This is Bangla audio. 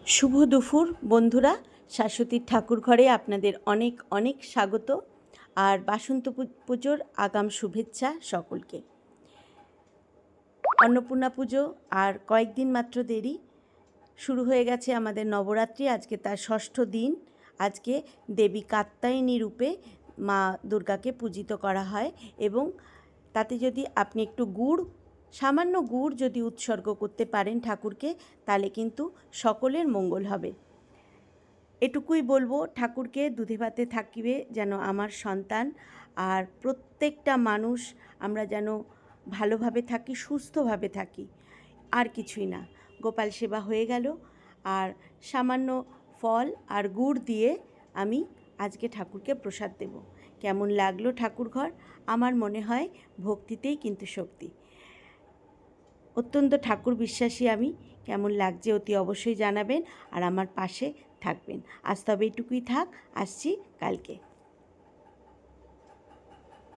শুভ দুপুর বন্ধুরা, শাশ্বতীর ঠাকুর ঘরে আপনাদের অনেক অনেক স্বাগত আর বাসন্ত পুজোর আগাম শুভেচ্ছা সকলকে। অন্নপূর্ণা পুজো আর কয়েকদিন মাত্র দেরি, শুরু হয়ে গেছে আমাদের নবরাত্রি। আজকে তার ষষ্ঠ দিন। আজকে দেবী কাত্যায়নী রূপে মা দুর্গাকে পূজিত করা হয় এবং তাতে যদি আপনি একটু সামান্য গুড় যদি উৎসর্গ করতে পারেন ঠাকুরকে, তাহলে কিন্তু সকলের মঙ্গল হবে। এটুকুই বলবো, ঠাকুরকে দুধে ভাতে থাকিবে যেন আমার সন্তান আর প্রত্যেকটা মানুষ আমরা যেন ভালোভাবে থাকি, সুস্থভাবে থাকি, আর কিছুই না। গোপাল সেবা হয়ে গেল আর সামান্য ফল আর গুড় দিয়ে আমি আজকে ঠাকুরকে প্রসাদ দেব। কেমন লাগলো ঠাকুর ঘর? আমার মনে হয় ভক্তিতেই কিন্তু শক্তি। অত্যন্ত ঠাকুর বিশ্বাসী আমি। কেমন লাগছে অতি অবশ্যই জানাবেন আর আমার পাশে থাকবেন। আজ তবে এইটুকুই থাক, আসছি কালকে।